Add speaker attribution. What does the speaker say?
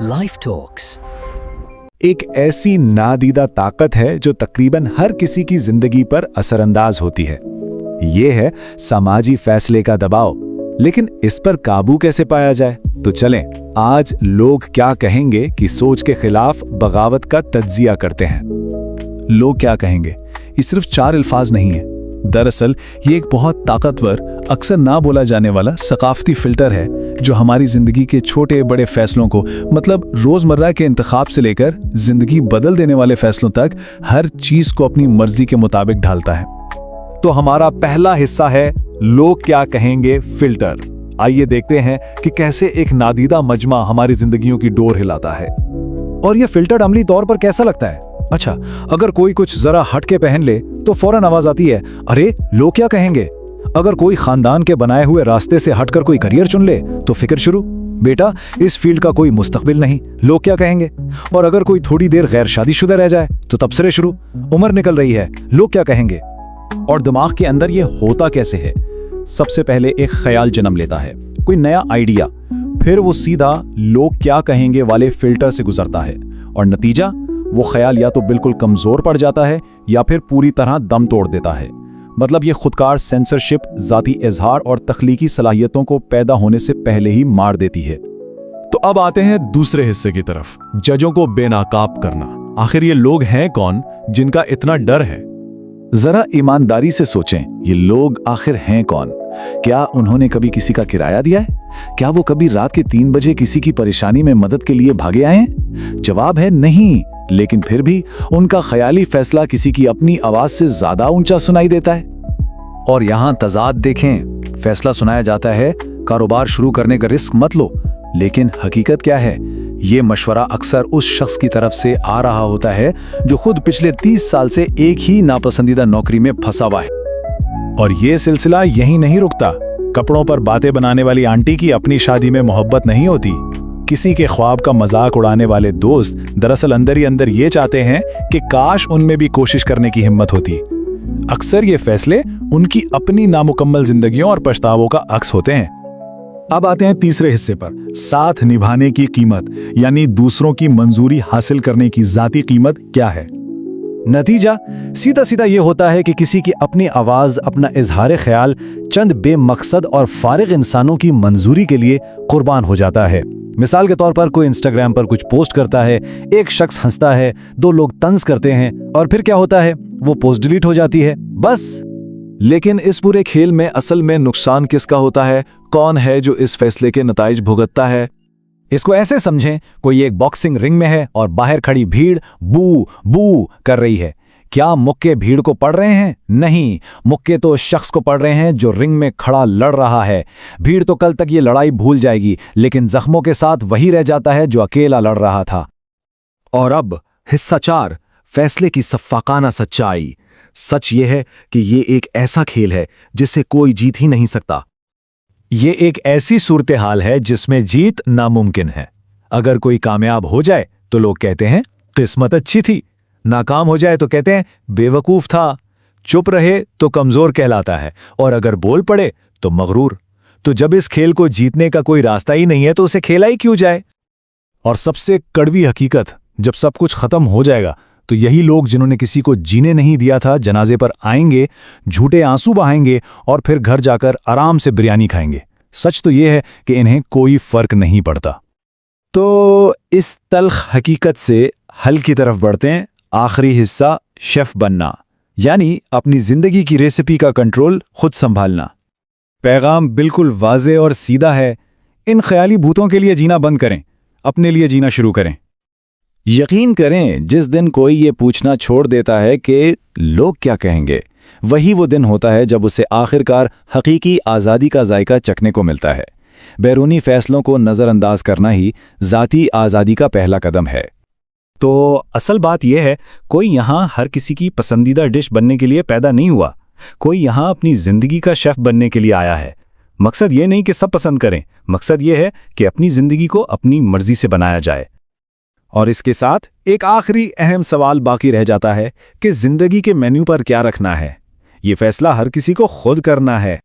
Speaker 1: Life talks
Speaker 2: एक ऐसी नादीदा ताकत है जो तकरीबन हर किसी की जिंदगी पर असरअंदाज होती है। ये है समाजी फैसले का दबाव। लेकिन इस पर काबू कैसे पाया जाए? तो चलें, आज लोग क्या कहेंगे कि सोच के खिलाफ बगावत का तज्जिया करते हैं। लोग क्या कहेंगे, ये सिर्फ 4 अल्फाज नहीं है। दरअसल ये एक बहुत ताकतवर, अक्सर ना बोला जाने वाला सकाफती फिल्टर है जो हमारी जिंदगी के छोटे बड़े फैसलों को, मतलब रोजमर्रा के इंतखाब से लेकर जिंदगी बदल देने वाले फैसलों तक, हर चीज को अपनी मर्जी के मुताबिक ढालता है। तो हमारा पहला हिस्सा है लोग क्या कहेंगे फिल्टर। आइए देखते हैं कि कैसे एक नादीदा मजमा हमारी जिंदगियों की डोर हिलाता है। और यह फिल्टर अमली तौर पर कैसा लगता है? अच्छा, अगर कोई कुछ जरा हट के पहन ले तो फौरन आवाज आती है, अरे लोग क्या कहेंगे। अगर कोई खानदान के बनाए हुए रास्ते से हटकर कोई करियर चुन ले तो फिक्र शुरू, बेटा इस फील्ड का कोई मुस्तकबिल नहीं, लोग क्या कहेंगे। और अगर कोई थोड़ी देर गैर शादीशुदा रह जाए तो तबसरे शुरू, उम्र निकल रही है, लोग क्या कहेंगे। और दिमाग के अंदर ये होता कैसे है? सबसे पहले एक ख्याल जन्म लेता है, कोई नया आइडिया, फिर वो सीधा लोग क्या कहेंगे वाले फिल्टर से गुजरता है और नतीजा, वो ख्याल या तो बिल्कुल कमजोर पड़ जाता है या फिर पूरी तरह दम तोड़ देता है। मतलब ये खुदकार सेंसरशिप जाती इजहार और तख्लीकी सलाहियतों को पैदा होने से पहले ही मार देती है। तो अब आते हैं दूसरे हिस्से की तरफ, जजों को बेनकाब करना। आखिर ये लोग हैं कौन जिनका इतना डर है? जरा ईमानदारी से सोचें, ये लोग आखिर हैं कौन? क्या उन्होंने कभी किसी का किराया दिया है? क्या वो कभी रात के 3 बजे किसी की परेशानी में मदद के लिए भागे आए हैं? जवाब है नहीं। लेकिन फिर भी उनका ख्याली फैसला किसी की अपनी आवाज से ज्यादा ऊंचा सुनाई देता है। और यहां तजाद देखें, फैसला सुनाया जाता है कारोबार शुरू करने का रिस्क मत लो, लेकिन हकीकत क्या है? ये मशवरा अक्सर उस शख्स की तरफ से आ रहा होता है जो खुद पिछले 30 साल से एक ही नापसंदीदा नौकरी में फंसा हुआ है। और ये सिलसिला यहीं नहीं रुकता। कपड़ों पर बातें बनाने वाली आंटी की अपनी शादी में मोहब्बत नहीं होती। किसी के ख्वाब का मजाक उड़ाने वाले दोस्त दरअसल अंदर ही अंदर ये चाहते हैं कि काश उनमें भी कोशिश करने की हिम्मत होती। अक्सर ये फैसले उनकी अपनी नामुकम्मल जिंदगियों और पछतावों का अक्स होते हैं। अब आते हैं तीसरे हिस्से पर, साथ निभाने की कीमत, यानी दूसरों की मंजूरी हासिल करने की जाती कीमत क्या है। नतीजा सीधा सीधा ये होता है कि किसी की अपनी आवाज, अपना इजहार ख्याल चंद बेमकसद और फारिग इंसानों की मंजूरी के लिए कुर्बान हो जाता है। मिसाल के तौर पर कोई इंस्टाग्राम पर कुछ पोस्ट करता है, एक शख्स हंसता है, 2 लोग तंज करते हैं और फिर क्या होता है? वो पोस्ट डिलीट हो जाती है, बस। लेकिन इस पूरे खेल में असल में नुकसान किसका होता है? कौन है जो इस फैसले के नताइज भुगतता है? इसको ऐसे समझें, कोई एक बॉक्सिंग रिंग में है और बाहर खड़ी भीड़ बू बू कर रही है। क्या मुक्के भीड़ को पड़ रहे हैं? नहीं, मुक्के तो शख्स को पड़ रहे हैं जो रिंग में खड़ा लड़ रहा है। भीड़ तो कल तक ये लड़ाई भूल जाएगी, लेकिन जख्मों के साथ वही रह जाता है जो अकेला लड़ रहा था। और अब हिस्सा 4, फैसले की सफ़ाकाना सच्चाई। सच ये है कि ये एक ऐसा खेल है जिसे कोई जीत ही नहीं सकता। ये एक ऐसी सूरत हाल है जिसमें जीत नामुमकिन है। अगर कोई कामयाब हो जाए तो लोग कहते हैं किस्मत अच्छी थी, नाकाम हो जाए तो कहते हैं बेवकूफ था, चुप रहे तो कमजोर कहलाता है, और अगर बोल पड़े तो मगरूर। तो जब इस खेल को जीतने का कोई रास्ता ही नहीं है तो उसे खेला ही क्यों जाए? और सबसे कड़वी हकीकत, जब सब कुछ खत्म हो जाएगा तो यही लोग जिन्होंने किसी को जीने नहीं दिया था जनाजे पर आएंगे, झूठे आंसू बहाएंगे और फिर घर जाकर आराम से बिरयानी खाएंगे। सच तो यह है कि इन्हें कोई फर्क नहीं पड़ता। तो इस तल्ख हकीकत से हल की तरफ बढ़ते हैं। आखिरी हिस्सा, शेफ बनना, यानी अपनी जिंदगी की रेसिपी का कंट्रोल खुद संभालना। पैगाम बिल्कुल वाज़ेह और सीधा है, इन ख्याली भूतों के लिए जीना बंद करें, अपने लिए जीना शुरू करें। यकीन करें, जिस दिन कोई ये पूछना छोड़ देता है कि लोग क्या कहेंगे, वही वो दिन होता है जब उसे आखिरकार हकीकी आज़ादी का जायका चखने को मिलता है। बैरूनी फैसलों को नज़रअंदाज करना ही ज़ाती आज़ादी का पहला कदम है। तो असल बात यह है, कोई यहाँ हर किसी की पसंदीदा डिश बनने के लिए पैदा नहीं हुआ। कोई यहाँ अपनी ज़िंदगी का शेफ बनने के लिए आया है। मकसद ये नहीं कि सब पसंद करें, मकसद ये है कि अपनी ज़िंदगी को अपनी मर्जी से बनाया जाए। और इसके साथ एक आखिरी अहम सवाल बाकी रह जाता है कि ज़िंदगी के मेन्यू पर क्या रखना है। ये फैसला हर किसी को खुद करना है।